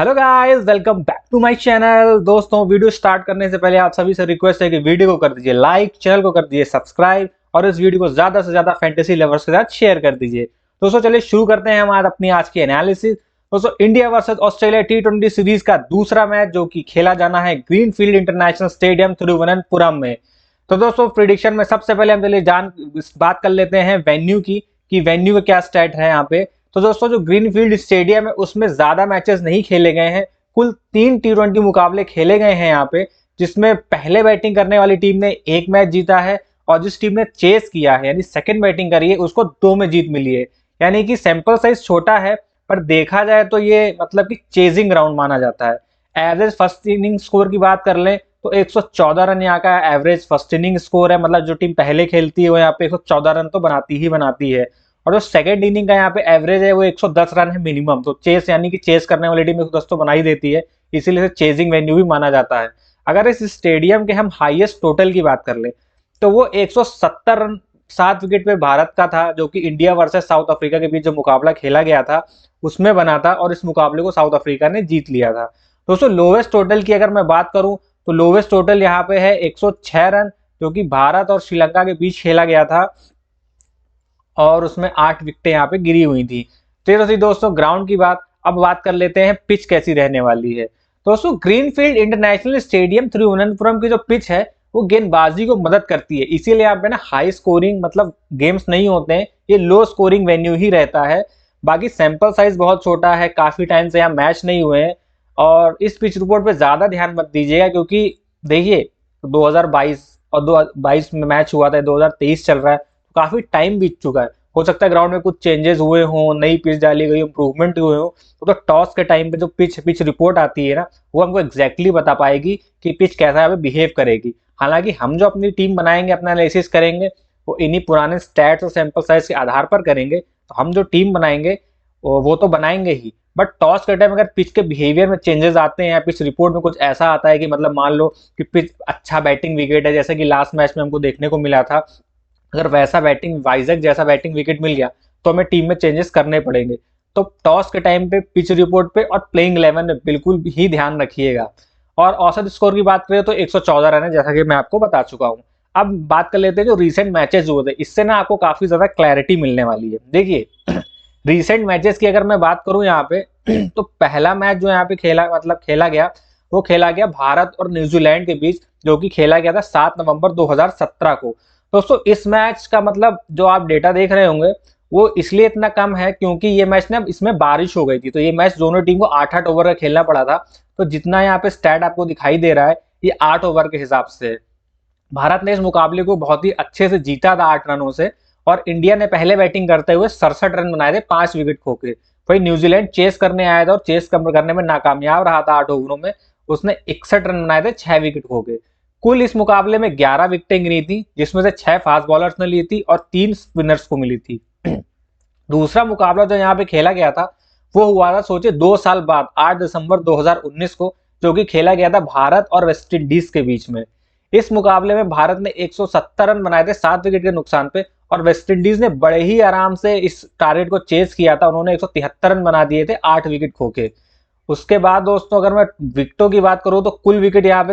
Hello guys, welcome back to my channel. दोस्तों, video start करने से पहले आप सभी से रिक्वेस्ट है कि वीडियो को कर दीजिए लाइक, चैनल को कर दीजिए सब्सक्राइब और इस वीडियो को ज्यादा से ज्यादा फैंटेसी लवर्स के साथ शेयर कर दीजिए। दोस्तों चलिए शुरू करते हैं हम आज की एनालिसिस। दोस्तों, India versus Australia T20 series का दूसरा मैच जो कि खेला जाना है ग्रीनफील्ड इंटरनेशनल स्टेडियम तिरुवनंतपुरम में। तो दोस्तों, प्रिडिक्शन में सबसे पहले हम चलिए बात कर लेते हैं वेन्यू की कि वेन्यू का क्या स्टेट है यहाँ पे। तो दोस्तों, जो ग्रीनफील्ड स्टेडियम है उसमें ज्यादा मैचेस नहीं खेले गए हैं। कुल 3 T20 मुकाबले खेले गए हैं यहाँ पे, जिसमें पहले बैटिंग करने वाली टीम ने एक मैच जीता है और जिस टीम ने चेस किया है यानी सेकंड बैटिंग करी है उसको 2 में जीत मिली है। यानी कि सैंपल साइज छोटा है, पर देखा जाए तो ये मतलब कि चेजिंग ग्राउंड माना जाता है। एवरेज फर्स्ट इनिंग स्कोर की बात कर लें तो 114 रन यहाँ का एवरेज फर्स्ट इनिंग स्कोर है। मतलब जो टीम पहले खेलती है वो यहाँ पे 114 रन तो बनाती है। और जो सेकंड इनिंग का यहाँ पे एवरेज है वो 110 रन है मिनिमम। तो चेस यानी कि चेस करने वाली टीम 110 तो बना ही देती है, इसीलिए चेजिंग वेन्यू भी माना जाता है। अगर इस स्टेडियम के हम हाईएस्ट टोटल की बात कर ले तो वो 170 रन 7 विकेट पे भारत का था, जो कि इंडिया वर्सेस साउथ अफ्रीका के बीच जो मुकाबला खेला गया था उसमें बना था और इस मुकाबले को साउथ अफ्रीका ने जीत लिया था। दोस्तों, लोवेस्ट टोटल की अगर मैं बात करूं तो लोवेस्ट टोटल यहाँ पे है 106 रन, जो कि भारत और श्रीलंका के बीच खेला गया था और उसमें 8 विकेटें यहाँ पे गिरी हुई थी। तो थी दोस्तों ग्राउंड की बात। अब बात कर लेते हैं पिच कैसी रहने वाली है। दोस्तों, ग्रीनफील्ड इंटरनेशनल स्टेडियम तिरुवनंतपुरम की जो पिच है वो गेंदबाजी को मदद करती है, इसीलिए यहाँ पे ना हाई स्कोरिंग मतलब गेम्स नहीं होते हैं, ये लो स्कोरिंग वेन्यू ही रहता है। बाकी सैंपल साइज बहुत छोटा है, काफी टाइम से यहाँ मैच नहीं हुए हैं और इस पिच रिपोर्ट पे ज्यादा ध्यान मत दीजिएगा, क्योंकि देखिए 2022 और 2022 में मैच हुआ था, 2023 चल रहा है, काफी टाइम बीत चुका है। हो सकता है ग्राउंड में कुछ चेंजेस हुए हों, नई पिच डाली गई, इंप्रूवमेंट हुए हों। तो टॉस के टाइम पे जो पिच रिपोर्ट आती है ना, वो हमको एग्जैक्टली बता पाएगी कि पिच कैसा यहाँ पे बिहेव करेगी। हालांकि हम जो अपनी टीम बनाएंगे, अपना एनालिसिस करेंगे, वो इन्हीं पुराने स्टैट्स और सैंपल साइज के आधार पर करेंगे। तो हम जो टीम बनाएंगे वो तो बनाएंगे ही, बट टॉस के टाइम अगर पिच के बिहेवियर में चेंजेस आते हैं या पिच रिपोर्ट में कुछ ऐसा आता है कि मतलब मान लो कि पिच अच्छा बैटिंग विकेट है, जैसे कि लास्ट मैच में हमको देखने को मिला था, अगर वैसा बैटिंग वाइजैक जैसा बैटिंग विकेट मिल गया तो हमें टीम में चेंजेस करने पड़ेंगे। तो टॉस के टाइम पे पिच रिपोर्ट पे और प्लेइंग 11 में बिल्कुल ही ध्यान रखिएगा। और औसत स्कोर की बात करें तो 114 रन है, जैसा कि मैं आपको बता चुका हूं। अब बात कर लेते हैं जो रीसेंट मैचेस हुए थे, इससे ना आपको काफी ज्यादा क्लैरिटी मिलने वाली है। देखिए रीसेंट मैचेस की अगर मैं बात करूं यहाँ पे तो पहला मैच जो यहाँ पे खेला गया वो खेला गया भारत और न्यूजीलैंड के बीच, जो कि खेला गया था 7 नवंबर 2017 को। दोस्तों, इस मैच का मतलब जो आप डेटा देख रहे होंगे वो इसलिए इतना कम है क्योंकि ये मैच ना इसमें बारिश हो गई थी, तो ये मैच दोनों टीम को 8-8 ओवर का खेलना पड़ा था। तो जितना यहाँ पे स्टैट आपको दिखाई दे रहा है ये 8 ओवर के हिसाब से है। भारत ने इस मुकाबले को बहुत ही अच्छे से जीता था 8 रनों से, और इंडिया ने पहले बैटिंग करते हुए 67 रन बनाए थे 5 विकेट खो के। वही न्यूजीलैंड चेस करने आया था और चेस करने में नाकामयाब रहा था 8 ओवरों में, उसने 61 रन बनाए थे 6 विकेट खो के। कुल इस मुकाबले में 11 विकेटें गिरी थी, जिसमें से 6 फास्ट बॉलर्स ने ली थी और 3 स्पिनर्स को मिली थी। दूसरा मुकाबला जो यहाँ पे खेला गया था वो हुआ था, सोचे 2 साल बाद 8 दिसंबर 2019 को, जो कि खेला गया था भारत और वेस्ट इंडीज के बीच में। इस मुकाबले में भारत ने 170 रन बनाए थे 7 विकेट के नुकसान पे, और वेस्ट इंडीज ने बड़े ही आराम से इस टारगेट को चेस किया था, उन्होंने 173 रन बना दिए थे 8 विकेट खो के। उसके बाद दोस्तों अगर मैं विकेटों की बात करूं तो कुल विकेट यहाँ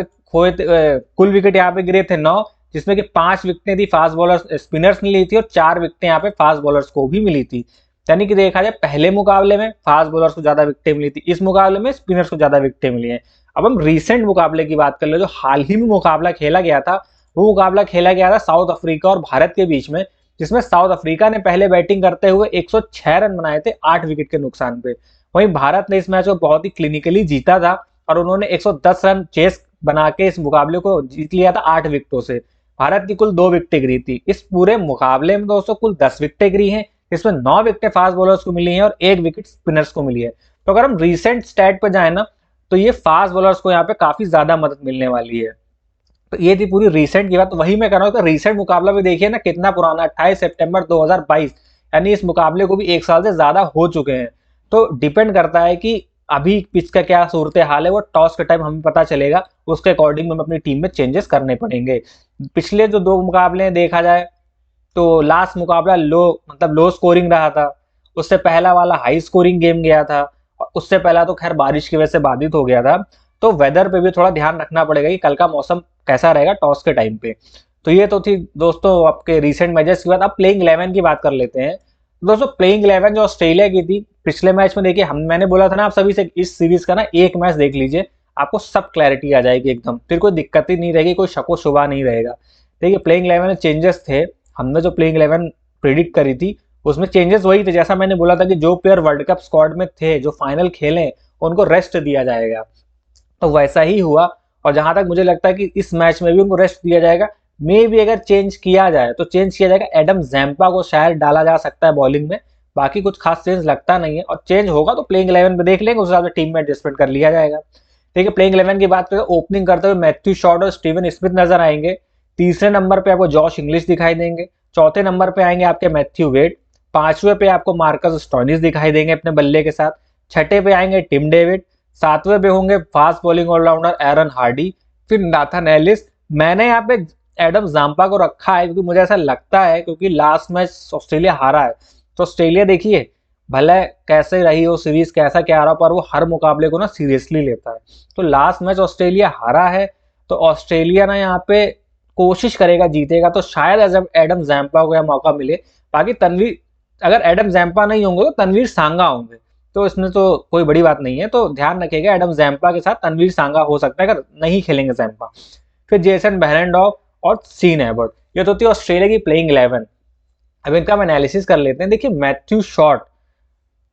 पे गिरे थे 9, जिसमें कि 5 विकेटें थी फास्ट बॉलर्स स्पिनर्स ने ली थी और 4 विकेटें यहाँ पे फास्ट बॉलर्स को भी मिली थी। यानी कि देखा जाए पहले मुकाबले में फास्ट बॉलर्स को ज्यादा विकेटें मिली थी, इस मुकाबले में स्पिनर्स को ज्यादा विकेटें मिली हैं। अब हम रीसेंट मुकाबले की बात कर ले, जो हाल ही में मुकाबला खेला गया था, वो मुकाबला खेला गया था साउथ अफ्रीका और भारत के बीच में, जिसमें साउथ अफ्रीका ने पहले बैटिंग करते हुए 106 रन बनाए थे 8 विकेट के नुकसान पे। वहीं भारत ने इस मैच को बहुत ही क्लिनिकली जीता था और उन्होंने 110 रन चेस बना के इस मुकाबले को जीत लिया था 8 विकेटों से। भारत की कुल 2 विकेटें गिरी थी। इस पूरे मुकाबले में दोस्तों कुल 10 विकेटें गिरी हैं, इसमें 9 विकेटें फास्ट बॉलर्स को मिली हैं और 1 विकेट स्पिनर्स को मिली है। तो अगर हम रीसेंट स्टैट पर जाए ना तो ये फास्ट बॉलर्स को यहाँ पे काफी ज्यादा मदद मिलने वाली है। तो ये थी पूरी रीसेंट की बात। तो वही मैं कह रहा हूँ कि रीसेंट मुकाबला भी देखिए ना कितना पुराना, 28 सितंबर 2022, यानी इस मुकाबले को भी 1 साल से ज्यादा हो चुके हैं। तो डिपेंड करता है कि अभी पिच का क्या सूरत हाल है, वो टॉस के टाइम हमें पता चलेगा, उसके अकॉर्डिंग हमें अपनी टीम में चेंजेस करने पड़ेंगे। पिछले जो 2 मुकाबले देखा जाए तो लास्ट मुकाबला लो स्कोरिंग रहा था, उससे पहला वाला हाई स्कोरिंग गेम गया था, और उससे पहला तो खैर बारिश की वजह से बाधित हो गया था। तो वेदर पे भी थोड़ा ध्यान रखना पड़ेगा कि कल का मौसम कैसा रहेगा टॉस के टाइम पे। तो ये तो थी दोस्तों आपके रीसेंट मैचेस की बात। अब प्लेइंग 11 की बात कर लेते हैं। दोस्तों प्लेइंग 11 जो ऑस्ट्रेलिया की थी पिछले मैच में, देखिए मैंने बोला था ना आप सभी से इस सीरीज का ना एक मैच देख लीजिए, आपको सब क्लैरिटी आ जाएगी एकदम, फिर कोई दिक्कत ही नहीं रहेगी, कोई शको शुबा नहीं रहेगा। देखिए प्लेइंग 11 में चेंजेस थे, हमने जो प्लेइंग 11 प्रिडिक्ट करी थी उसमें चेंजेस वही थे जैसा मैंने बोला था कि जो प्लेयर वर्ल्ड कप स्क्वाड में थे जो फाइनल खेले उनको रेस्ट दिया जाएगा, तो वैसा ही हुआ। और जहां तक मुझे लगता है कि इस मैच में भी उनको रेस्ट दिया जाएगा। मे भी अगर चेंज किया जाए तो चेंज किया जाएगा, एडम जैम्पा को शायद डाला जा सकता है बॉलिंग में, बाकी कुछ खास चेंज लगता नहीं है। और चेंज होगा तो प्लेइंग 11 में देख लेंगे, उस हिसाब से टीम में एडजस्टमेंट कर लिया जाएगा। ठीक है, प्लेइंग 11 की बात करें ओपनिंग करते हुए मैथ्यू शॉर्ट और स्टीवन स्मिथ नजर आएंगे। तीसरे नंबर पे आपको जॉश इंग्लिश दिखाई देंगे। चौथे नंबर पे आएंगे आपके मैथ्यू वेड। पांचवें पे आपको मार्कस स्टोइनिस दिखाई देंगे अपने बल्ले के साथ। छठे पे आएंगे टिम डेविड। सातवें पे होंगे fast bowling allrounder Aaron Hardie, फिर नाथन एलिस। मैंने यहाँ पे एडम जाम्पा को रखा है क्योंकि मुझे ऐसा लगता है, क्योंकि लास्ट मैच ऑस्ट्रेलिया हारा है, तो ऑस्ट्रेलिया देखिए भले कैसे रही हो सीरीज कैसा क्या रहा, पर वो हर मुकाबले को ना सीरियसली लेता है। तो लास्ट मैच ऑस्ट्रेलिया हारा है, तो ऑस्ट्रेलिया ना यहाँ पे कोशिश करेगा जीतेगा, तो शायद एडम जैम्पा को यह मौका मिले। बाकी तनवीर, अगर एडम जैम्पा नहीं होंगे तो तनवीर सांगा होंगे, तो इसमें तो कोई बड़ी बात नहीं है। तो ध्यान रखिएगा एडम जैम्पा के साथ तनवीर सांगा हो सकता है अगर नहीं खेलेंगे जैम्पा। फिर जेसन बेरेंडॉफ और सीन एबर्ट, ये तो थी ऑस्ट्रेलिया की प्लेइंग 11। अब इनका हम एनालिसिस कर लेते हैं। देखिए मैथ्यू शॉर्ट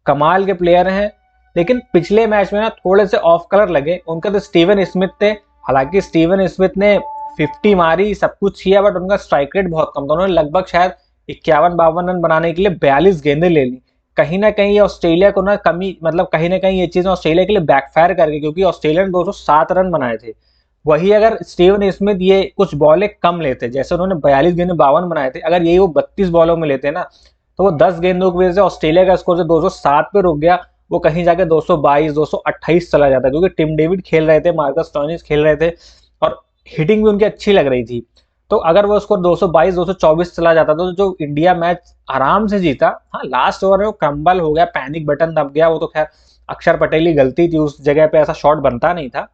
कमाल के प्लेयर हैं, लेकिन पिछले मैच में ना थोड़े से ऑफ कलर लगे उनका। तो स्टीवन स्मिथ थे, हालांकि स्टीवन स्मिथ ने 50 मारी सब कुछ किया, बट उनका स्ट्राइक रेट बहुत कम था। उन्होंने लगभग शायद 51-52 रन बनाने के लिए 42 गेंदें ले ली। कहीं ना कहीं ऑस्ट्रेलिया को ना कमी, मतलब कहीं ना कहीं ये चीज ऑस्ट्रेलिया के लिए बैकफायर कर गई, क्योंकि ऑस्ट्रेलिया ने 207 रन बनाए थे। वही अगर स्टीवन स्मिथ ये कुछ बॉलें कम लेते, जैसे उन्होंने 42 गेंदे 52 बनाए थे, अगर यही वो 32 बॉलों में लेते ना, तो वो 10 गेंदों की वजह से ऑस्ट्रेलिया का स्कोर जो 207 पे रुक गया वो कहीं जाके 222 228 चला जाता, क्योंकि टिम डेविड खेल रहे थे, मार्कस स्टोइनिस खेल रहे थे और हिटिंग भी उनकी अच्छी लग रही थी। तो अगर वो स्कोर 222 224 चला जाता तो जो इंडिया मैच आराम से जीता। हाँ लास्ट ओवर में वो क्रम्बल हो गया, पैनिक बटन दब गया, वो तो खैर अक्षर पटेल की गलती थी, उस जगह पे ऐसा शॉट बनता नहीं था।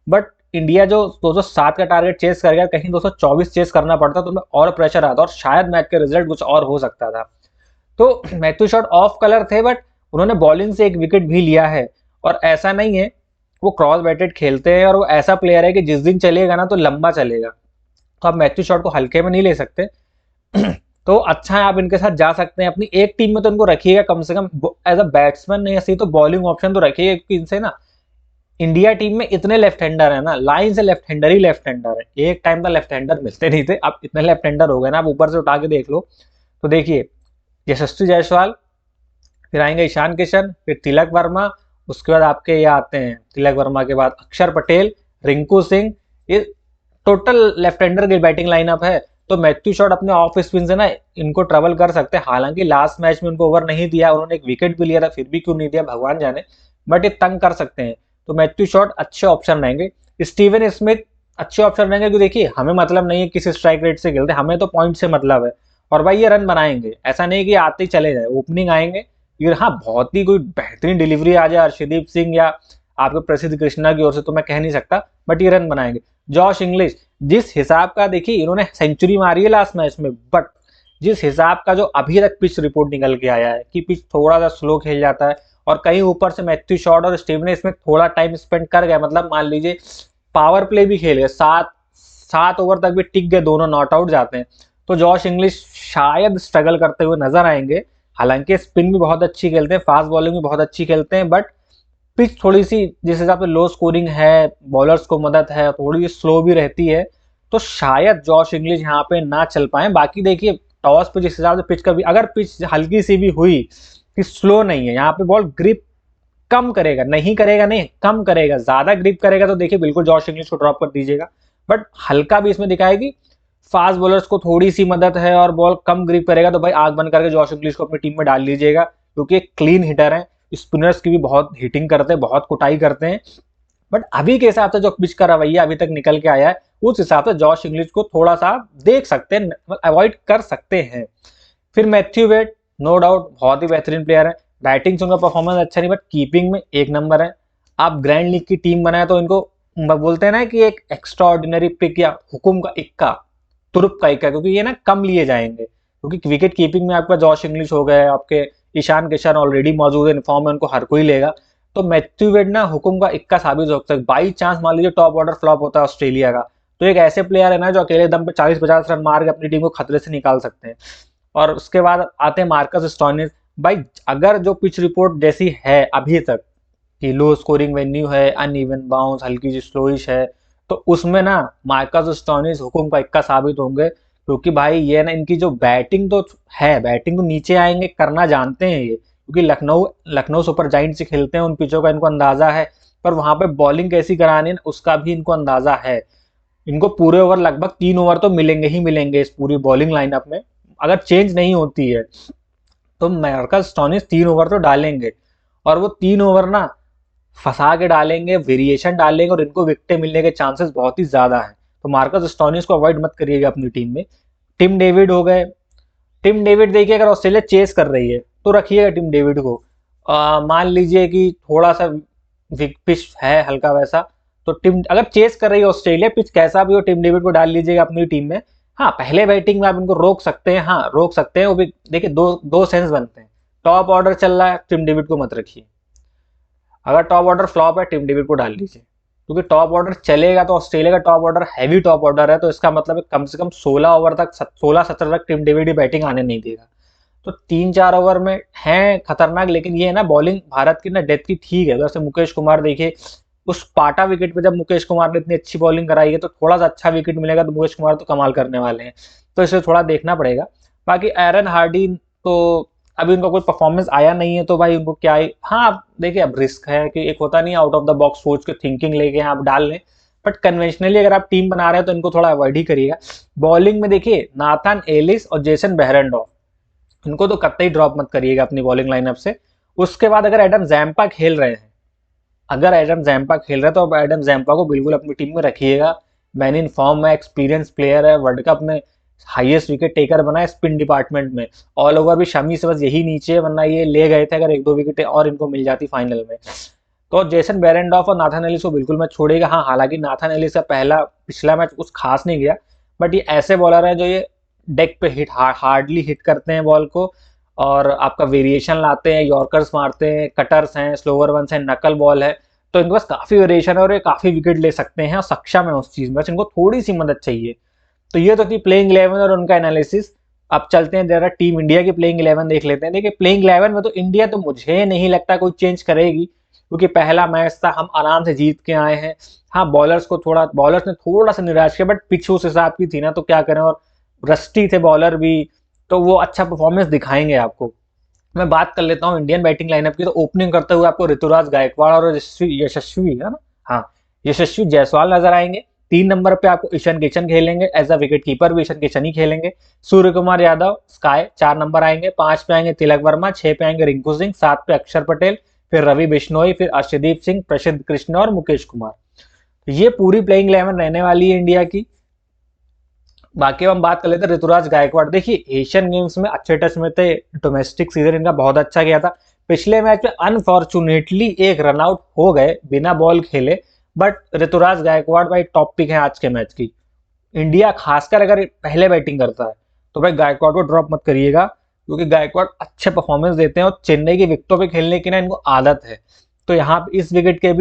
बट इंडिया जो 207 का टारगेट चेस कर गया, कहीं 224 चेस करना पड़ता तो उनमें और प्रेशर आता और शायद मैच के रिजल्ट कुछ और हो सकता था। तो मैथ्यू शॉर्ट ऑफ कलर थे, बट उन्होंने बॉलिंग से एक विकेट भी लिया है। और ऐसा नहीं है, वो क्रॉस बैटेड खेलते हैं और वो ऐसा प्लेयर है कि जिस दिन चलेगा ना तो लंबा चलेगा, तो आप मैथ्यू शॉर्ट को हल्के में नहीं ले सकते। तो अच्छा है आप इनके साथ जा सकते हैं, अपनी एक टीम में तो इनको रखिएगा कम से कम एज अ बैट्समैन, नहीं ऐसी तो बॉलिंग ऑप्शन तो रखिएगा, क्योंकि इनसे ना इंडिया टीम में इतने लेफ्ट हैंडर है ना, लाइन से लेफ्ट हैंडर ही लेफ्ट हैंडर है। एक टाइम तो लेफ्ट हैंडर मिलते नहीं थे, अब इतने लेफ्ट हैंडर हो गए ना, आप ऊपर से उठा के देख लो। तो देखिए यशस्वी जायसवाल, फिर आएंगे ईशान किशन, फिर तिलक वर्मा, उसके बाद आपके ये आते हैं तिलक वर्मा के बाद अक्षर पटेल, रिंकू सिंह, ये टोटल लेफ्ट हैंडर की बैटिंग लाइनअप है। तो मैथ्यू शॉट अपने ऑफ स्पिन से ना इनको ट्रबल कर सकते हैं। हालांकि लास्ट मैच में उनको ओवर नहीं दिया, उन्होंने एक विकेट भी लिया था, फिर भी क्यों नहीं दिया भगवान जाने, बट ये तंग कर सकते हैं। तो मैथ्यू शॉट अच्छे ऑप्शन रहेंगे। स्टीवन स्मिथ अच्छे ऑप्शन रहेंगे, क्योंकि देखिए हमें मतलब नहीं है किस स्ट्राइक रेट से खेलते, हमें तो पॉइंट से मतलब है। और भाई ये रन बनाएंगे, ऐसा नहीं कि आते ही चले जाए, ओपनिंग आएंगे। ये हाँ बहुत ही कोई बेहतरीन डिलीवरी आ जाए अर्शदीप सिंह या आपके प्रसिद्ध कृष्णा की ओर से तो मैं कह नहीं सकता, बट ये रन बनाएंगे। जॉश इंग्लिश जिस हिसाब का, देखिए इन्होंने सेंचुरी मारी है लास्ट मैच में, बट जिस हिसाब का जो अभी तक पिच रिपोर्ट निकल के आया है कि पिच थोड़ा सा स्लो खेल जाता है, और कहीं ऊपर से मैथ्यू शॉट और स्टीवन इसमें थोड़ा टाइम स्पेंड कर गए, मतलब मान लीजिए पावर प्ले भी खेल गए, 7 ओवर तक भी टिक गए, दोनों नॉट आउट जाते हैं, तो जॉश इंग्लिश शायद स्ट्रगल करते हुए नजर आएंगे। हालांकि स्पिन भी बहुत अच्छी खेलते हैं, फास्ट बॉलिंग भी बहुत अच्छी खेलते हैं, बट पिच थोड़ी सी जिस हिसाब से लो स्कोरिंग है, बॉलर्स को मदद है, थोड़ी स्लो भी रहती है, तो शायद जॉश इंग्लिश यहाँ पे ना चल पाए। बाकी देखिए टॉस पे जिस हिसाब से पिच का भी, अगर पिच हल्की सी भी हुई कि स्लो नहीं है, यहाँ पे बॉल ग्रिप कम करेगा, नहीं करेगा नहीं कम करेगा, ज्यादा ग्रिप करेगा तो देखिए बिल्कुल जॉश इंग्लिश को ड्रॉप कर दीजिएगा, बट हल्का भी इसमें दिखाएगी, फास्ट बॉलर्स को थोड़ी सी मदद है और बॉल कम ग्रिप करेगा तो भाई आग बंद करके जॉश इंग्लिश को अपनी टीम में डाल लीजिएगा, क्योंकि एक क्लीन हिटर है। स्पिनर्स की भी बहुत हिटिंग करते हैं, बहुत कुटाई करते हैं, बट अभी के हिसाब से जो पिच का रवैया अभी तक निकल के आया है, उस हिसाब से जॉश इंग्लिश को थोड़ा सा देख सकते हैं, अवॉइड कर सकते हैं। फिर मैथ्यू वेड नो डाउट बहुत ही बेहतरीन प्लेयर है। बैटिंग से उनका परफॉर्मेंस अच्छा नहीं, बट कीपिंग में एक नंबर है। आप ग्रैंड लीग की टीम बनाए तो इनको बोलते हैं ना कि एक एक्स्ट्रा ऑर्डिनरी पिक या हुकुम का इक्का, तुरुप का इक्का, क्योंकि ये ना कम लिए जाएंगे, क्योंकि विकेट कीपिंग में आपका जॉश इंग्लिश हो गए, आपके ईशान किशन ऑलरेडी मौजूद है, फॉर्म में, उनको हर कोई लेगा। तो मैथ्यू वेड ना हुकुम का इक्का साबित हो सकता है। बाई चांस मान लीजिए टॉप ऑर्डर फ्लॉप होता है ऑस्ट्रेलिया का, तो एक ऐसे प्लेयर है ना जो अकेले दम पे 40-50 रन मार के अपनी टीम को खतरे से निकाल सकते हैं। और उसके बाद आते हैं मार्कस स्टोइनिस। भाई अगर जो पिच रिपोर्ट जैसी है अभी तक कि लो स्कोरिंग वेन्यू है, अनइवन बाउंस, हल्की सी स्लोइश है, तो उसमें ना मार्कस स्टोइनिस हुकुम का इक्का साबित होंगे। क्योंकि भाई ये ना इनकी जो बैटिंग तो है, बैटिंग तो नीचे आएंगे, करना जानते हैं ये, क्योंकि लखनऊ लखनऊ सुपर जायंट से खेलते हैं, उन पिचों का इनको अंदाजा है। पर वहां पे बॉलिंग कैसी करानी है उसका भी इनको अंदाजा है। इनको पूरे ओवर लगभग 3 ओवर तो मिलेंगे ही मिलेंगे इस पूरी बॉलिंग लाइनअप में, अगर चेंज नहीं होती है तो मार्कस स्टोइनिस 3 ओवर तो डालेंगे। और वो 3 ओवर ना फंसा के डालेंगे, वेरिएशन डालेंगे, और इनको विकेटें मिलने के चांसेस बहुत ही ज्यादा है। तो मार्कस स्टोइनिस को अवॉइड मत करिएगा अपनी टीम में। टिम डेविड हो गए। टिम डेविड देखिए, अगर ऑस्ट्रेलिया चेस कर रही है तो रखिएगा टिम डेविड को। मान लीजिए कि थोड़ा सा पिच है हल्का वैसा, तो टिम अगर चेस कर रही है ऑस्ट्रेलिया, पिच कैसा भी हो, टिम डेविड को डाल लीजिएगा अपनी टीम में। हाँ, पहले बैटिंग में आप इनको रोक सकते हैं, हाँ रोक सकते हैं, वो भी देखिए दो दो सेंस बनते हैं। टॉप ऑर्डर चल रहा है, टिम डेविड को मत रखिए। अगर टॉप ऑर्डर फ्लॉप है, टिम डेविड को डाल लीजिए, क्योंकि टॉप ऑर्डर चलेगा तो ऑस्ट्रेलिया का top order heavy top order है, तो इसका मतलब है कम से कम 16 ओवर तक, 16-17 तक टिम डेविड ही बैटिंग आने नहीं देगा। तो 3-4 ओवर में है खतरनाक, लेकिन ये है ना बॉलिंग भारत की ना डेथ की ठीक है। जैसे मुकेश कुमार देखिए, उस पाटा विकेट पे जब मुकेश कुमार ने इतनी अच्छी बॉलिंग कराई है, तो थोड़ा सा अच्छा विकेट मिलेगा तो मुकेश कुमार तो कमाल करने वाले हैं। तो इसे थोड़ा देखना पड़ेगा। बाकी एरन हार्डी तो अभी उनका कोई परफॉर्मेंस आया नहीं है, तो भाई उनको क्या ही, हाँ आप देखिए, अब रिस्क है कि एक होता नहीं आउट ऑफ द बॉक्स सोच के थिंकिंग लेके आप डाल लें, बट कन्वेंशनली अगर आप टीम बना रहे हैं तो इनको थोड़ा अवॉइड ही करिएगा। बॉलिंग में देखिए नाथन एलिस और जेसन बेहरेंडॉफ, इनको तो कतई ड्रॉप मत करिएगा अपनी बॉलिंग लाइनअप से। उसके बाद अगर एडम जैम्पा खेल रहे हैं, अगर एडम जैम्पा खेल रहे हैं तो अब एडम जैम्पा को बिल्कुल अपनी टीम में रखिएगा। मैन इन फॉर्म में, एक्सपीरियंस प्लेयर है, वर्ल्ड कप में हाईएस्ट विकेट टेकर बना है स्पिन डिपार्टमेंट में। ऑल ओवर भी शमी से बस यही नीचे है, वरना ये ले गए थे अगर 1-2 विकेटें और इनको मिल जाती फाइनल में। तो जेसन बेरेंडॉफ और नाथन एलिस को बिल्कुल मत छोड़ेगा। हाँ, हालांकि नाथन एलिस का पिछला मैच कुछ खास नहीं गया, बट ये ऐसे बॉलर है जो ये डेक पे हार्डली हिट करते हैं बॉल को, और आपका वेरिएशन लाते हैं, यॉर्कर्स मारते हैं, कटर्स हैं, स्लोवर वंस हैं, नकल बॉल है। तो इनके पास काफी वेरिएशन है और ये काफी विकेट ले सकते हैं और सक्षम है उस चीज में, बस इनको थोड़ी सी मदद चाहिए। तो ये तो थी प्लेइंग 11 और उनका एनालिसिस। अब चलते हैं जरा टीम इंडिया की प्लेइंग 11 देख लेते हैं। देखिए प्लेइंग 11 में तो इंडिया तो मुझे नहीं लगता कोई चेंज करेगी, क्योंकि पहला मैच था, हम आराम से जीत के आए हैं। हाँ, बॉलर्स ने थोड़ा सा निराश किया, बट पिच उस हिसाब की थी ना, तो क्या करें, और रस्टी थे बॉलर भी, तो वो अच्छा परफॉर्मेंस दिखाएंगे आपको। मैं बात कर लेता हूँ इंडियन बैटिंग लाइनअप की। तो ओपनिंग करते हुए आपको ऋतुराज गायकवाड़ और यशस्वी है ना, हाँ, यशस्वी जायसवाल नजर आएंगे। 3 नंबर पे आपको ईशान किशन खेलेंगे, एज अ विकेट कीपर भी ईशान किशन ही खेलेंगे। सूर्य कुमार यादव स्काई 4 नंबर आएंगे। 5 पे आएंगे तिलक वर्मा, 6 पे आएंगे रिंकू सिंह, 7 पे अक्षर पटेल, फिर रवि बिश्नोई, फिर अर्शदीप सिंह, प्रसिद्ध कृष्ण और मुकेश कुमार। तो ये पूरी प्लेइंग 11 रहने वाली है इंडिया की। बाकी हम बात कर लेते हैं ऋतुराज गायकवाड़। देखिए एशियन गेम्स में अच्छे टच में थे, डोमेस्टिक सीजन इनका बहुत अच्छा गया था। पिछले मैच में अनफॉर्चुनेटली एक रनआउट हो गए बिना बॉल खेले, बट ऋतुराज गायकवाड़ भाई टॉप पिक है आज के मैच की। इंडिया खासकर अगर पहले बैटिंग करता है तो भाई गायकवाड़ को ड्रॉप मत करिएगा, क्योंकि गायकवाड़ अच्छे परफॉर्मेंस देते हैं और चेन्नई की विकेटों पे खेलने की ना इनको आदत है। तो यहाँ पे इस विकेट पे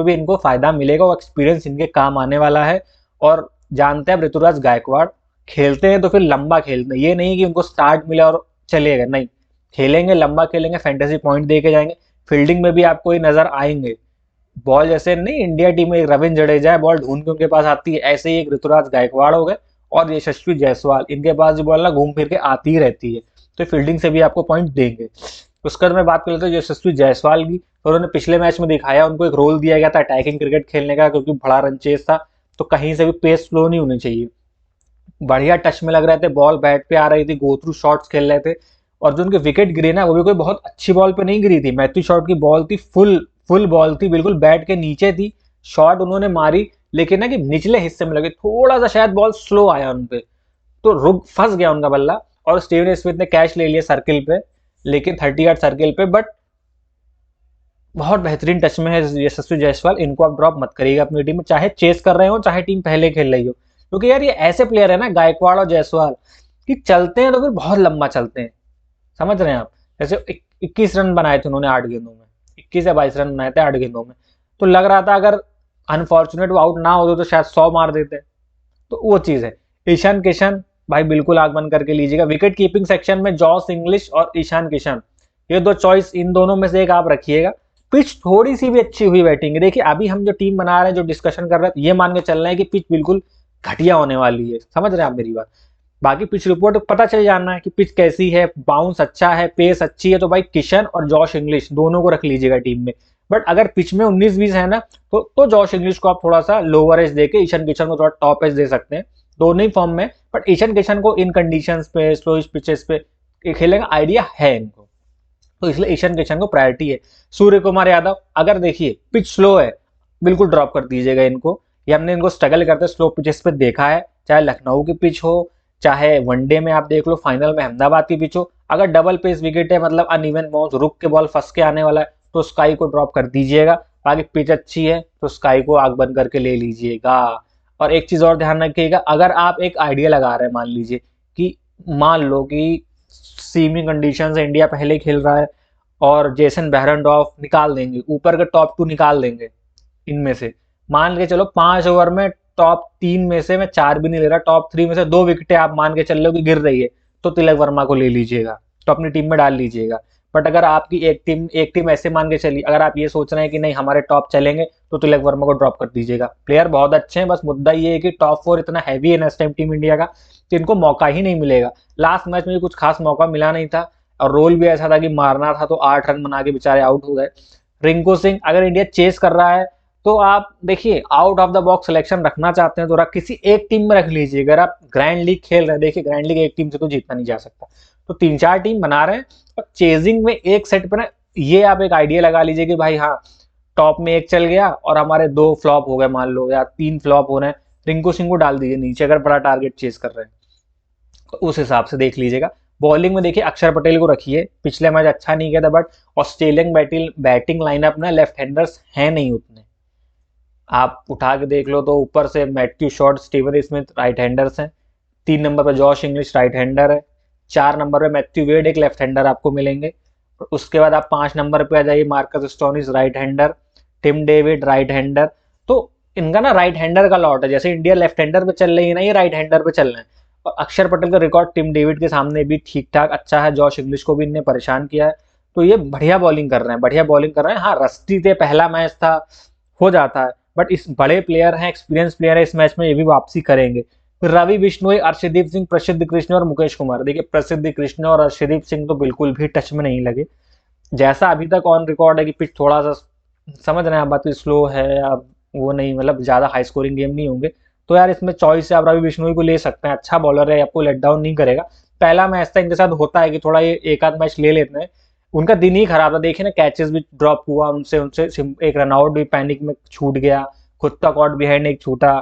भी इनको फायदा मिलेगा, और एक्सपीरियंस इनके काम आने वाला है। और जानते हैं अब ऋतुराज गायकवाड़ खेलते हैं तो फिर लंबा खेलते हैं, ये नहीं कि उनको स्टार्ट मिला और चले गए, नहीं, खेलेंगे लंबा खेलेंगे, फैंटेसी पॉइंट दे के जाएंगे। फील्डिंग में भी आपको ये नजर आएंगे। बॉल जैसे नहीं इंडिया टीम में एक रविंद्र जडेजा है, बॉल ढूंढ के उनके पास आती है, ऐसे ही एक ऋतुराज गायकवाड़ हो गए और यशस्वी जायसवाल, इनके पास भी बॉल ना घूम फिर के आती ही रहती है, तो फील्डिंग से भी आपको पॉइंट देंगे। उसके बाद मैं बात कर लेता हूँ यशस्वी जायसवाल की। तो उन्होंने पिछले मैच में दिखाया, उनको एक रोल दिया गया था अटैकिंग क्रिकेट खेलने का, क्योंकि बड़ा रन चेज था, तो कहीं से भी पेस फ्लो नहीं होनी चाहिए। बढ़िया टच में लग रहे थे, बॉल बैट पे आ रही थी, गो थ्रू शॉट्स खेल रहे थे। और जो उनके विकेट गिरे ना, वो भी कोई बहुत अच्छी बॉल पे नहीं गिरी थी, मैथ्यू शॉट की बॉल थी, फुल फुल बॉल थी, बिल्कुल बैट के नीचे थी। शॉट उन्होंने मारी, लेकिन ना कि निचले हिस्से में लगे, थोड़ा सा शायद बॉल स्लो आया उन पे, तो रुक फंस गया उनका बल्ला, और स्टीवन स्मिथ ने कैच ले लिया सर्किल पे। लेकिन 30 यार्ड सर्किल पे, बट बहुत बेहतरीन टच में है यशस्वी जायसवाल। इनको आप ड्रॉप मत करिएगा अपनी टीम में, चाहे चेस कर रहे हो चाहे टीम पहले खेल रही हो, क्योंकि यार ये ऐसे प्लेयर है ना गायकवाड़ और जायसवाल कि चलते हैं तो फिर बहुत लंबा चलते हैं। समझ रहे हैं आप? जैसे 21 रन बनाए थे उन्होंने 8 गेंदों में, 21 या 22 रन बनाए थे 8 गेंदों में। तो लग रहा था अगर अनफॉर्चुनेट वो आउट ना होते तो शायद 100 मार देते। तो वो चीज है। ईशान किशन भाई बिल्कुल आग बंद करके लीजिएगा। विकेट कीपिंग सेक्शन में जॉस इंग्लिश और ईशान किशन, ये दो चॉइस, इन दोनों में से एक आप रखिएगा। पिच थोड़ी सी भी अच्छी हुई बैटिंग, देखिए अभी हम जो टीम बना रहे हैं, जो डिस्कशन कर रहे हैं, ये मान के चल रहे हैं कि पिच बिल्कुल घटिया होने वाली है। समझ रहे हैं आप मेरी बात? बाकी पिच रिपोर्ट पता चल जाना है कि पिच कैसी है, बाउंस अच्छा है, पेस अच्छी है, तो भाई किशन और जॉश इंग्लिश दोनों को रख लीजिएगा टीम में। बट अगर पिच में 19-20 है ना, तो जॉश इंग्लिश को आप थोड़ा सा लोअर एज देके ईशान किशन को थोड़ा टॉप एज दे सकते हैं। दोनों ही फॉर्म में, बट ईशान किशन को इन कंडीशंस पे, स्लो पिचेस पे खेलने का आइडिया है इनको, तो इसलिए ईशान किशन को प्रायोरिटी है। सूर्य कुमार यादव, अगर देखिए पिच स्लो है, बिल्कुल ड्रॉप कर दीजिएगा इनको। ये हमने इनको स्ट्रगल करते स्लो पिचेस पे देखा है, चाहे लखनऊ की पिच हो, चाहे वनडे में आप देख लो, फाइनल में अहमदाबाद की पिच हो। अगर डबल पेस विकेट है, मतलब अनइवन बाउंस, रुक के बॉल फंस के आने वाला है, तो स्काई को ड्रॉप कर दीजिएगा। बाकी पिच अच्छी है तो स्काई को आग बंद करके ले लीजिएगा। और एक चीज और ध्यान रखिएगा, अगर आप एक आइडिया लगा रहे हैं, मान लीजिए कि मान लो कि सीमी कंडीशन से इंडिया पहले खेल रहा है और जेसन बेहरनडॉफ निकाल देंगे, ऊपर के टॉप 2 निकाल देंगे इनमें से, मान के चलो 5 ओवर में टॉप 3 में से, मैं 4 भी नहीं ले रहा, टॉप 3 में से 2 विकेटें आप मान के चल रहे हो कि गिर रही है, तो तिलक वर्मा को ले लीजिएगा, तो अपनी टीम में डाल लीजिएगा। बट अगर आपकी एक टीम ऐसे मान के चलिए, अगर आप ये सोच रहे हैं कि नहीं हमारे टॉप चलेंगे, तो तिलक वर्मा को ड्रॉप कर दीजिएगा। प्लेयर बहुत अच्छे हैं, बस मुद्दा ये है कि टॉप 4 इतना हैवी है ना इस टाइम टीम इंडिया का, कि इनको मौका ही नहीं मिलेगा। लास्ट मैच में कुछ खास मौका मिला नहीं था, और रोल भी ऐसा था कि मारना था, तो 8 रन बना के बेचारे आउट हो गए। रिंकू सिंह, अगर इंडिया चेस कर रहा है तो आप देखिए out of the box selection रखना चाहते हैं तो किसी एक टीम में रख लीजिए। अगर आप ग्रैंड लीग खेल रहे हैं, देखिए ग्रैंड लीग एक टीम से तो जीतना नहीं जा सकता, तो 3-4 टीम बना रहे हैं, और चेजिंग में एक सेट पे ना, ये आप एक आइडिया लगा लीजिए कि भाई हाँ, टॉप में एक चल गया और हमारे 2 फ्लॉप हो गए मान लो, या 3 फ्लॉप हो रहे हैं, रिंकू सिंह को डाल दीजिए नीचे अगर बड़ा टारगेट चेस कर रहे हैं, तो उस हिसाब से देख लीजिएगा। बॉलिंग में देखिए अक्षर पटेल को रखिए, पिछले मैच अच्छा नहीं किया था, बट ऑस्ट्रेलियन बैटिंग लाइनअप ना लेफ्ट हैंडर्स हैं नहीं उतने, आप उठा के देख लो तो ऊपर से Matthew short, Steven Smith right handers हैं, 3 नंबर पर जॉश इंग्लिश राइट हैंडर है, 4 नंबर पे मैथ्यू वेड एक लेफ्ट हैंडर आपको मिलेंगे। उसके बाद आप 5 नंबर पे आ जाइए, Marcus Stoinis right hander, Tim David right hander. तो इनका ना राइट हैंडर का लॉट है, जैसे इंडिया लेफ्ट हैंडर पे चल रही है ना, ये राइट हैंडर पे चल रहे हैं। और अक्षर पटेल का रिकॉर्ड टिम डेविड के सामने भी ठीक ठाक अच्छा है, जॉश इंग्लिश को भी इनने परेशान किया है, तो ये बढ़िया बॉलिंग कर रहे हैं, बढ़िया बॉलिंग कर रहे हैं। हाँ रस्टी थे, पहला मैच था, हो जाता है, बट इस बड़े प्लेयर हैं, एक्सपीरियंस प्लेयर है, इस मैच में ये भी वापसी करेंगे। फिर रवि बिश्नोई, अर्शदीप सिंह, प्रसिद्ध कृष्ण और मुकेश कुमार। देखिए प्रसिद्ध कृष्ण और अर्शदीप सिंह तो बिल्कुल भी टच में नहीं लगे, जैसा अभी तक ऑन रिकॉर्ड है कि पिच थोड़ा सा, समझ रहे हैं आप बात, स्लो है या वो नहीं, मतलब ज्यादा हाई स्कोरिंग गेम नहीं होंगे, तो यार इसमें चॉइस है, आप रवि बिश्नोई को ले सकते हैं, अच्छा बॉलर है, आपको लेट डाउन नहीं करेगा। पहला मैच था, इनके साथ होता है कि थोड़ा ये एक आध मैच ले लेते हैं, उनका दिन ही खराब था, देखिए ना कैचेस भी ड्रॉप हुआ उनसे उनसे एक रनआउट भी पैनिक में छूट गया, खुद का कॉट बिहाइंड एक छूटा,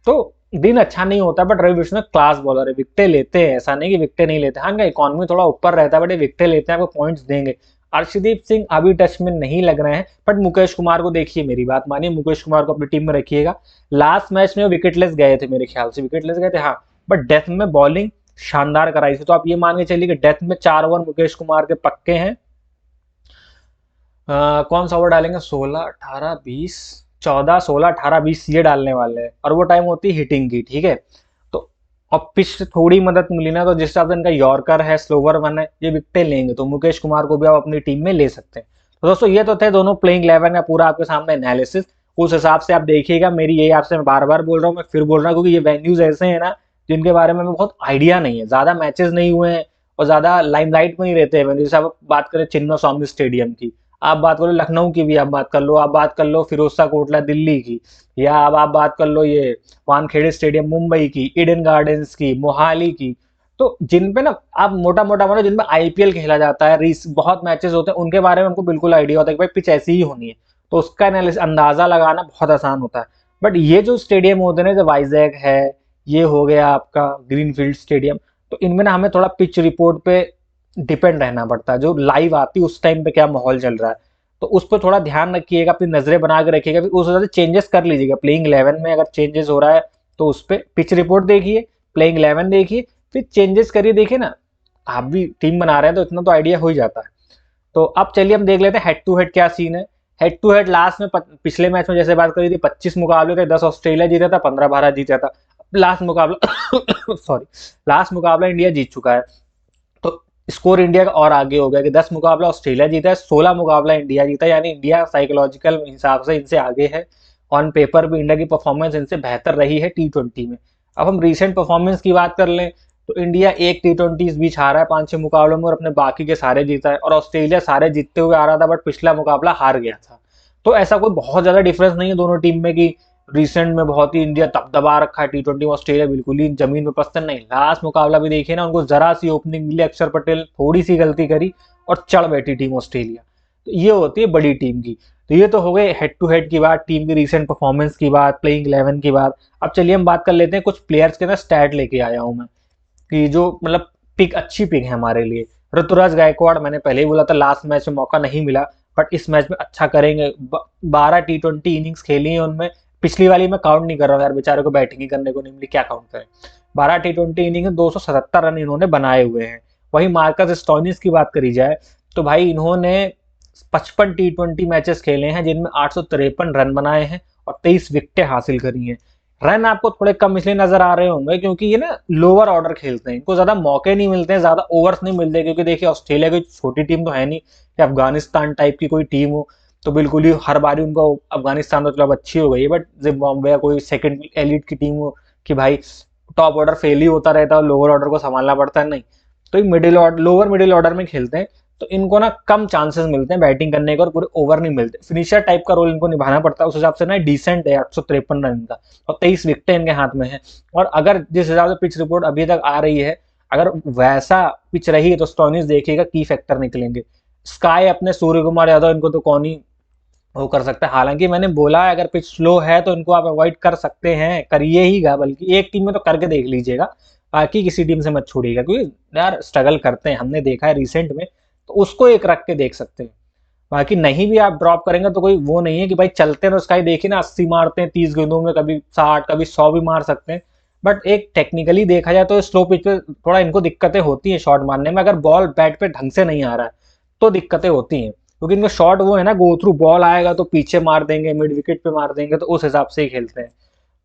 तो दिन अच्छा नहीं होता। But Ravi Bishnoi class bowler है, विकेटें लेते हैं, ऐसा नहीं कि विकेटें नहीं लेते, हाँ इनका इकॉनमी थोड़ा ऊपर रहता है, बट ये विकेटें लेते हैं, आपको पॉइंट्स देंगे। अर्शदीप सिंह अभी टच में नहीं लग रहे हैं, बट मुकेश कुमार को देखिए, मेरी बात मानिए, मुकेश कुमार को अपनी टीम में रखिएगा। लास्ट मैच में वो विकेटलेस गए थे, मेरे ख्याल से विकेटलेस गए थे हाँ, बट डेथ में बॉलिंग शानदार कराई थी, तो आप ये मान के चलिए कि डेथ में 4 ओवर मुकेश कुमार के पक्के हैं। कौन सा ओवर डालेंगे, 16 18 20 14 16 18 20 ये डालने वाले हैं, और वो टाइम होती है हिटिंग की, ठीक है। तो अब पिच थोड़ी मदद मिली ना, तो जिस हिसाब से इनका यॉर्कर है, स्लोवर वन है, ये विकेटें लेंगे, तो मुकेश कुमार को भी आप अपनी टीम में ले सकते हैं। तो दोस्तों ये तो थे दोनों प्लेइंग 11 का पूरा आपके सामने एनालिसिस, उस हिसाब से आप देखिएगा। मेरी यही आपसे मैं बार बार बोल रहा हूँ, मैं फिर बोल रहा हूँ, क्योंकि ये वेन्यूज ऐसे हैं ना जिनके बारे में हमें बहुत आइडिया नहीं है, ज्यादा मैचेस नहीं हुए हैं और ज्यादा लाइमलाइट में नहीं रहते हैं। जैसे आप बात करें चिन्ना स्वामी स्टेडियम की, आप बात करो लखनऊ की भी, आप बात कर लो, आप बात कर लो फिरोजशाह कोटला दिल्ली की, या अब आप बात कर लो ये वानखेड़े स्टेडियम मुंबई की, ईडन गार्डन्स की, मोहाली की, तो जिन पे ना आप मोटा मोटा मानो जिनमें आईपीएल खेला जाता है, रीस बहुत मैचेस होते हैं, उनके बारे में हमको बिल्कुल आइडिया होता है कि भाई पिच ऐसी ही होनी है, तो उसका एनालिसिस अंदाजा लगाना बहुत आसान होता है। बट ये जो स्टेडियम होते हैं ना, जैसे वाइजैक है, ये हो गया आपका ग्रीनफील्ड स्टेडियम, तो इनमें ना हमें थोड़ा पिच रिपोर्ट पे डिपेंड रहना पड़ता है, जो लाइव आती है उस टाइम पे क्या माहौल चल रहा है, तो उस पर थोड़ा ध्यान रखिएगा, अपनी नजरें बना के रखिएगा, फिर उस वजह से चेंजेस कर लीजिएगा। प्लेइंग 11 में अगर चेंजेस हो रहा है तो उस पर पिच रिपोर्ट देखिए, प्लेइंग 11 देखिए, फिर चेंजेस करिए। देखिए ना, आप भी टीम बना रहे हैं तो इतना तो आइडिया हो ही जाता है। तो अब चलिए हम देख लेते हैं हेड टू हेड क्या सीन है। हेड टू हेड लास्ट में पिछले मैच में जैसे बात करी थी, 25 मुकाबले थे, 10 ऑस्ट्रेलिया जीता था, 15 भारत जीता था। लास्ट मुकाबला सॉरी, लास्ट मुकाबला इंडिया जीत चुका है, तो स्कोर इंडिया का और आगे हो गया कि 10 मुकाबला ऑस्ट्रेलिया जीता है, 16 मुकाबला इंडिया जीता है, यानी इंडिया साइकोलॉजिकल हिसाब से इनसे आगे है। ऑन पेपर भी इंडिया की परफॉर्मेंस इनसे बेहतर रही है T20 में। अब हम रिसेंट परफॉर्मेंस की बात कर लें तो इंडिया एक T20 इस बीच हारा है 5-6 मुकाबलों में और अपने बाकी के सारे जीता है, और ऑस्ट्रेलिया सारे जीतते हुए आ रहा था बट पिछला मुकाबला हार गया था। तो ऐसा कोई बहुत ज्यादा डिफरेंस नहीं है दोनों टीम में कि रिसेंट में बहुत ही इंडिया दबदबा रखा है T20 में, ऑस्ट्रेलिया बिल्कुल ही जमीन में पस्तन नहीं। लास्ट मुकाबला भी देखिए ना, उनको जरा सी ओपनिंग मिली, अक्षर पटेल थोड़ी सी गलती करी और चढ़ बैठी टीम ऑस्ट्रेलिया। तो ये होती है बड़ी टीम की। तो ये तो हो गए हेड टू हेड की बात, टीम की रिसेंट परफॉर्मेंस की बात, प्लेइंग 11 की बात। अब चलिए हम बात कर लेते हैं कुछ प्लेयर्स के ना स्टैट लेके आया हूं मैं, कि जो मतलब पिक अच्छी पिक है हमारे लिए। ऋतुराज गायकवाड़, मैंने पहले ही बोला था लास्ट मैच में मौका नहीं मिला, बट इस मैच में अच्छा करेंगे। 12 T20 इनिंग्स खेली है उनमें, पिछली वाली मैं काउंट नहीं कर रहा हूँ यार, बेचारे को बैटिंग ही करने को नहीं मिली, क्या काउंट करें। 12 T20 इनिंग में 277 रन इन्होंने बनाए हुए हैं। वहीं मार्कस स्टोइनिस की बात करी जाए तो भाई इन्होंने 55 T20 मैचेस खेले हैं जिनमें 853 रन बनाए हैं और 23 विकेटें हासिल करी हैं। रन आपको थोड़े कम इसलिए नजर आ रहे होंगे क्योंकि ये ना लोअर ऑर्डर खेलते हैं, इनको ज्यादा मौके नहीं मिलते हैं, ज्यादा ओवर्स नहीं मिलते, क्योंकि देखिए ऑस्ट्रेलिया की छोटी टीम तो है नहीं कि अफगानिस्तान टाइप की कोई टीम हो, तो बिल्कुल ही हर बारी उनको, अफगानिस्तान तो चलो अच्छी हो गई है बट जिम्बाब्वे या कोई सेकंड एलिट की टीम हो कि भाई टॉप ऑर्डर फेल ही होता रहता है और लोअर ऑर्डर को संभालना पड़ता है, नहीं। तो ये middle order, lower middle order में खेलते हैं, तो इनको ना कम चांसेस मिलते हैं बैटिंग करने का और पूरे ओवर नहीं मिलते, फिनिशर टाइप का रोल इनको निभाना पड़ता है। उस हिसाब से ना डिसेंट है 853 रन का और 23 विकेटें इनके हाथ में है। और अगर जिस हिसाब से पिच रिपोर्ट अभी तक आ रही है, अगर वैसा पिच रही तो स्टोइनिस देखिएगा की फैक्टर निकलेंगे। स्काई अपने सूर्य कुमार यादव, इनको तो कौन ही वो कर सकता है। हालांकि मैंने बोला अगर पिच स्लो है तो इनको आप अवॉइड कर सकते हैं, करिए ही गा, बल्कि एक टीम में तो करके देख लीजिएगा, बाकी किसी टीम से मत छोड़िएगा, क्योंकि यार स्ट्रगल करते हैं, हमने देखा है रिसेंट में, तो उसको एक रख के देख सकते हैं। बाकी नहीं भी आप ड्रॉप करेंगे तो कोई वो नहीं है कि भाई चलते हैं तो स्काई देखिए ना 80 मारते हैं 30 गेंदों में, कभी 60 कभी 100 भी मार सकते हैं। बट एक टेक्निकली देखा जाए तो स्लो पिच पे थोड़ा इनको दिक्कतें होती हैं शॉट मारने में, अगर बॉल बैट पे ढंग से नहीं आ रहा है तो दिक्कतें होती हैं, क्योंकि इनका शॉट वो है ना, गो थ्रू बॉल आएगा तो पीछे मार देंगे, मिड विकेट पे मार देंगे, तो उस हिसाब से ही खेलते हैं।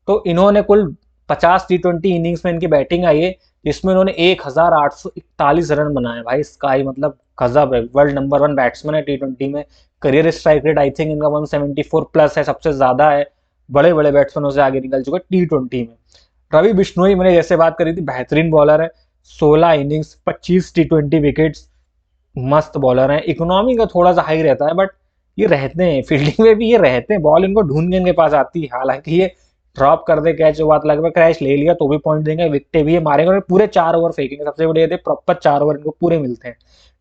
तो इन्होंने कुल 50 T20 इनिंग्स में इनकी बैटिंग आई है, जिसमें इन्होंने 1841 रन बनाए। भाई स्काई मतलब गजब है, वर्ल्ड नंबर 1 बैट्समैन है T20 में। Career strike rate I think इनका 174 प्लस है, सबसे ज्यादा है, बड़े बड़े बैट्समैनों से आगे निकल चुके T20 में। रवि बिश्नोई मैंने जैसे बात करी थी, बेहतरीन बॉलर है, 16 इनिंग्स 25 T20 विकेट्स, मस्त बॉलर है। इकोनॉमी का थोड़ा सा हाई रहता है बट ये रहते हैं फील्डिंग में भी, ये रहते हैं, बॉल इनको ढूंढ के इनके पास आती है। हालांकि ये ड्रॉप कर दे कैच, बात लग में क्रैश ले लिया तो भी पॉइंट देंगे, विकेट भी ये मारेंगे और पूरे 4 ओवर फेंकेंगे, सबसे बड़ी बात है प्रॉपर 4 ओवर इनको पूरे मिलते हैं।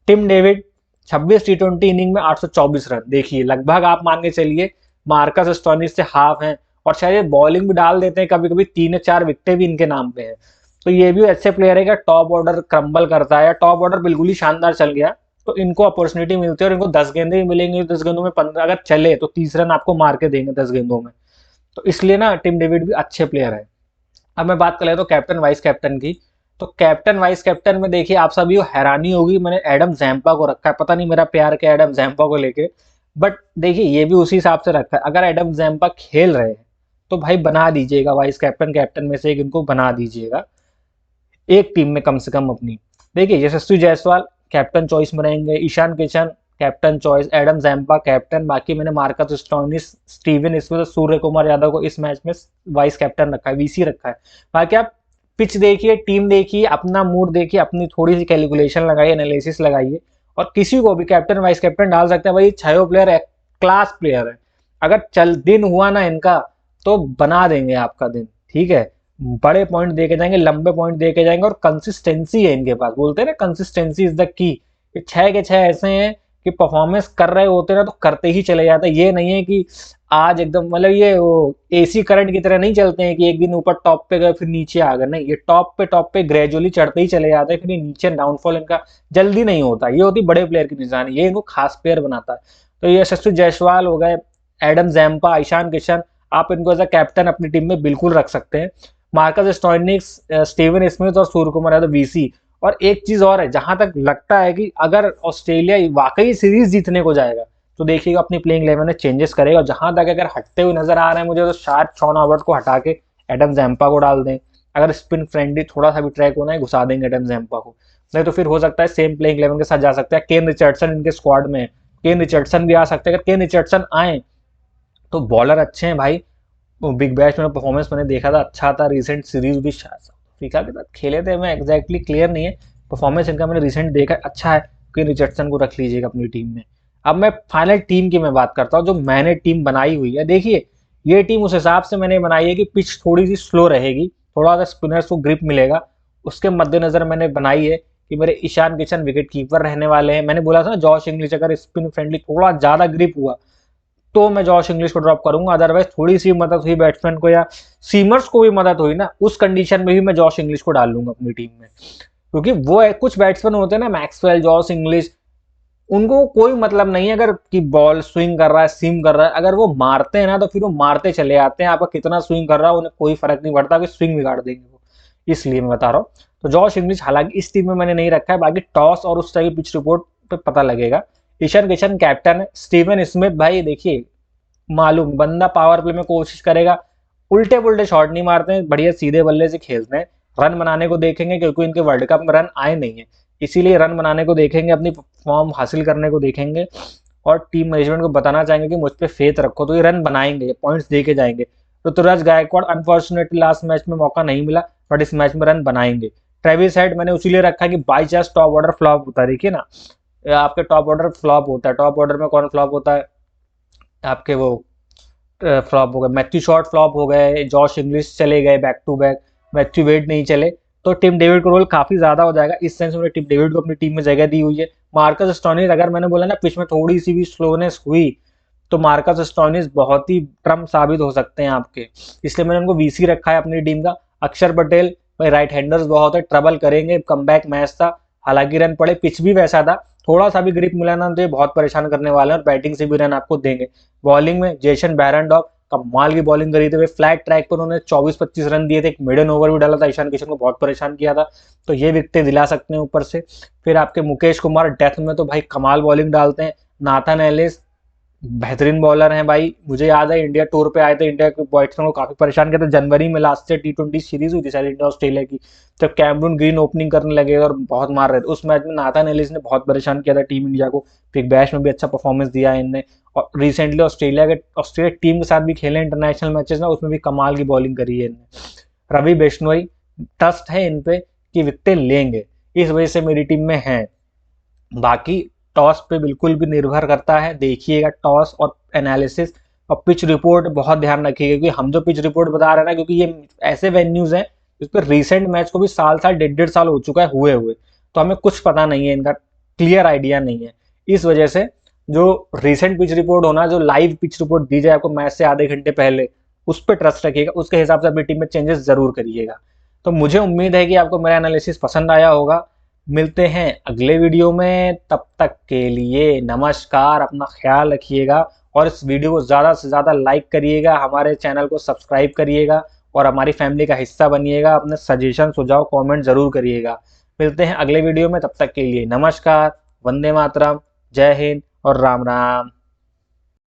टिम डेविड 26 T20 इनिंग में 824 रन, देखिए लगभग आप मान के चलिए मार्कस स्टोइनिस से हाफ हैं, और शायद बॉलिंग भी डाल देते हैं कभी कभी, 3-4 विकेटें भी इनके नाम पे है। तो ये भी अच्छे प्लेयर है कि टॉप ऑर्डर क्रम्बल करता है, टॉप ऑर्डर बिल्कुल ही शानदार चल गया तो इनको अपॉर्चुनिटी मिलती है और इनको 10 गेंदे भी मिलेंगे, 10 गेंदों में 15 अगर चले तो 30 रन आपको मार के देंगे 10 गेंदों में। तो इसलिए ना टिम डेविड भी अच्छे प्लेयर है। अब मैं बात कर लेता हूँ कैप्टन वाइस कैप्टन की। तो कैप्टन वाइस कैप्टन में देखिए आप सभी को हैरानी होगी, मैंने एडम जैम्पा को रखा है, पता नहीं मेरा प्यार क्या एडम जैम्पा को लेके, बट देखिए ये भी उसी हिसाब से रखा है। अगर एडम जैम्पा खेल रहे हैं तो भाई बना दीजिएगा वाइस कैप्टन, कैप्टन में से एक इनको बना दीजिएगा एक टीम में कम से कम अपनी। देखिए यशस्वी जायसवाल कैप्टन चॉइस में रहेंगे, Ishan Kishan captain choice, Adam Zampa captain, बाकी मैंने Marcus Stoinis, Steven Smith, Surya Kumar Yadav को इस मैच में वाइस कैप्टन रखा है, वीसी रखा है। बाकी आप पिच देखिए, टीम देखिए, अपना मूड देखिए, अपनी थोड़ी सी कैलकुलेशन लगाइए, एनालिसिस लगाइए और किसी को भी कैप्टन वाइस कैप्टन डाल सकते हैं। भाई छयो प्लेयर क्लास प्लेयर है, अगर चल दिन हुआ ना इनका तो बना देंगे आपका दिन, ठीक है, बड़े पॉइंट देके जाएंगे, लंबे पॉइंट देके जाएंगे और कंसिस्टेंसी है इनके पास, बोलते हैं ना कंसिस्टेंसी इज द की। 6 के 6 ऐसे हैं कि परफॉर्मेंस कर रहे होते ना तो करते ही चले जाते, ये नहीं है कि आज एकदम मतलब ये वो एसी करंट की तरह नहीं चलते हैं कि एक दिन ऊपर टॉप पे गए फिर नीचे आ गए, नहीं, ये टॉप पे ग्रेजुअली चढ़ते ही चले जाते हैं, फिर ये नीचे डाउनफॉल इनका जल्दी नहीं होता। ये होती बड़े प्लेयर की निशानी, ये इनको खास प्लेयर बनाता है। तो ये यशस्वी जायसवाल हो गए, एडम जैम्पा, ईशान किशन, आप इनको एज अ कैप्टन अपनी टीम में बिल्कुल रख सकते हैं। मार्कस स्टोइनिस, स्टीवन स्मिथ और सूर्य कुमार यादव वीसी। और एक चीज और है, जहां तक लगता है कि अगर ऑस्ट्रेलिया वाकई सीरीज जीतने को जाएगा तो देखिएगा अपनी प्लेइंग 11 में चेंजेस करेगा। जहां तक अगर हटते हुए नजर आ रहे हैं मुझे तो शायद शॉन हॉवर्ट को हटा के एडम जैम्पा को डाल दें। अगर स्पिन फ्रेंडली थोड़ा सा भी ट्रैक होना है घुसा देंगे एडम जैम्पा को, नहीं तो फिर हो सकता है सेम प्लेइंग 11 के साथ जा सकते हैं। केन रिचर्डसन इनके स्क्वाड में है, केन रिचर्डसन भी आ सकते हैं। अगर केन रिचर्डसन आए तो बॉलर अच्छे हैं भाई। बिग बैश में परफॉर्मेंस मैंने देखा था, अच्छा था। रिसेंट सीरीज भी शायद साउथ अफ्रीका के साथ खेले थे, मैं एग्जैक्टली क्लियर नहीं है। परफॉर्मेंस इनका मैंने रिसेंट देखा, अच्छा है। केन रिचर्डसन को रख लीजिएगा अपनी टीम में। अब मैं फाइनल टीम की मैं बात करता हूँ जो मैंने टीम बनाई हुई है। देखिए ये टीम उस हिसाब से मैंने बनाई है कि पिच थोड़ी सी स्लो रहेगी, थोड़ा सा स्पिनर्स को ग्रिप मिलेगा, उसके मद्देनजर मैंने बनाई है कि मेरे ईशान किशन विकेट कीपर रहने वाले हैं। मैंने बोला था ना जॉश इंग्लिश अगर स्पिन फ्रेंडली थोड़ा ज्यादा ग्रिप हुआ तो मैं जॉश इंग्लिश को ड्रॉप करूंगा, अदरवाइज थोड़ी सी मदद हुई बैट्समैन को या सीमर्स को भी मदद हुई ना, उस कंडीशन में भी मैं जॉश इंग्लिश को डाल लूंगा अपनी टीम में। क्योंकि वो कुछ बैट्समैन होते हैं ना, मैक्सवेल, जॉश इंग्लिश, उनको कोई मतलब नहीं है अगर कि बॉल स्विंग कर रहा है, सीम कर रहा है, अगर वो मारते हैं ना तो फिर वो मारते चले आते हैं। आपका कितना स्विंग कर रहा है उन्हें कोई फर्क नहीं पड़ता, कि स्विंग बिगाड़ देंगे वो। इसलिए मैं बता रहा हूँ। तो जॉश इंग्लिश हालांकि इस टीम में मैंने नहीं रखा है, बाकी टॉस और उस तरह की पिच रिपोर्ट पे पता लगेगा। ईशान किशन कैप्टन है। स्टीवन स्मिथ भाई देखिए मालूम बंदा पावर प्ले में कोशिश करेगा, उल्टे पुल्टे शॉट नहीं मारते हैं, बढ़िया सीधे बल्ले से खेलते हैं। रन बनाने को देखेंगे क्योंकि इनके वर्ल्ड कप में रन आए नहीं है, इसीलिए रन बनाने को देखेंगे, अपनी फॉर्म हासिल करने को देखेंगे। और टीम मैनेजमेंट को बताना चाहेंगे कि मुझ पर फेथ रखो, तो ये रन बनाएंगे, पॉइंट्स दे के जाएंगे। Ruturaj Gaikwad unfortunately last match में मौका नहीं मिला, बट इस मैच में रन बनाएंगे। ट्रेविस हेड मैंने उसीलिए रखा है कि by chance top order flop होता है, देखिए ना आपके टॉप ऑर्डर फ्लॉप होता है। टॉप ऑर्डर में कौन फ्लॉप होता है, आपके वो फ्लॉप हो गए, मैथ्यू शॉर्ट फ्लॉप हो गए, जॉश इंग्लिश चले गए back to back, Matthew Wade नहीं चले, तो टिम डेविड का रोल काफी ज्यादा हो जाएगा। इस सेंस में टिम डेविड को अपनी टीम में जगह दी हुई है। मार्कस स्टोइनिस, अगर मैंने बोला ना पिच में थोड़ी सी भी स्लोनेस हुई तो मार्कस स्टोइनिस बहुत ही ट्रम्प साबित हो सकते हैं आपके, इसलिए मैंने उनको वीसी रखा है अपनी टीम का। अक्षर पटेल भाई राइट हैंडर्स बहुत है, ट्रबल करेंगे, कमबैक मैच था, हालांकि रन पड़े, पिच भी वैसा था, थोड़ा सा भी ग्रिप मिला ना तो ये बहुत परेशान करने वाले हैं और बैटिंग से भी रन आपको देंगे। बॉलिंग में जेसन बैरनडॉक कमाल की बॉलिंग करी थी, फ्लैट ट्रैक पर उन्होंने 24-25 रन दिए थे, एक मिडन ओवर भी डाला था, ईशान किशन को बहुत परेशान किया था, तो ये विकेटें दिला सकते हैं ऊपर से। फिर आपके मुकेश कुमार डेथ में तो भाई कमाल बॉलिंग डालते हैं। नाथन एलिस बेहतरीन बॉलर हैं भाई, मुझे याद है इंडिया टूर पे आए थे, इंडिया के बैट्समैन को काफी परेशान किया था जनवरी में, लास्ट से T20 सीरीज हुई थी शायद इंडिया ऑस्ट्रेलिया की, जब कैमरून ग्रीन ओपनिंग करने लगे और बहुत मार रहे थे, उस मैच में नाथन एलिस ने बहुत परेशान किया था टीम इंडिया को। बिग बैश में भी अच्छा परफॉर्मेंस दिया है इनने, और रिसेंटली ऑस्ट्रेलिया टीम के साथ भी खेले इंटरनेशनल मैचेस ना, उसमें भी कमाल की बॉलिंग करी है इनने। रवि बिश्नोई ट्रस्ट है इन पे कि विकेटें लेंगे, इस वजह से मेरी टीम में है। बाकी टॉस पे बिल्कुल भी निर्भर करता है, देखिएगा टॉस और एनालिसिस और पिच रिपोर्ट बहुत ध्यान रखिएगा, क्योंकि हम जो पिच रिपोर्ट बता रहे हैं ना, क्योंकि ये ऐसे वेन्यूज हैं इस पर रिसेंट मैच को भी साल 1.5 साल हो चुका है हुए, तो हमें कुछ पता नहीं है, इनका क्लियर आइडिया नहीं है। इस वजह से जो रिसेंट पिच रिपोर्ट होना, जो लाइव पिच रिपोर्ट दी जाए आपको मैच से आधे घंटे पहले, उस पर ट्रस्ट रखिएगा, उसके हिसाब से अपनी टीम में चेंजेस जरूर करिएगा। तो मुझे उम्मीद है कि आपको मेरा एनालिसिस पसंद आया होगा। मिलते हैं अगले वीडियो में, तब तक के लिए नमस्कार, अपना ख्याल रखिएगा और इस वीडियो को ज़्यादा से ज़्यादा लाइक करिएगा, हमारे चैनल को सब्सक्राइब करिएगा और हमारी फैमिली का हिस्सा बनिएगा। अपने सजेशन सुझाव कमेंट जरूर करिएगा। मिलते हैं अगले वीडियो में, तब तक के लिए नमस्कार, वंदे मातरम, जय हिंद और राम राम।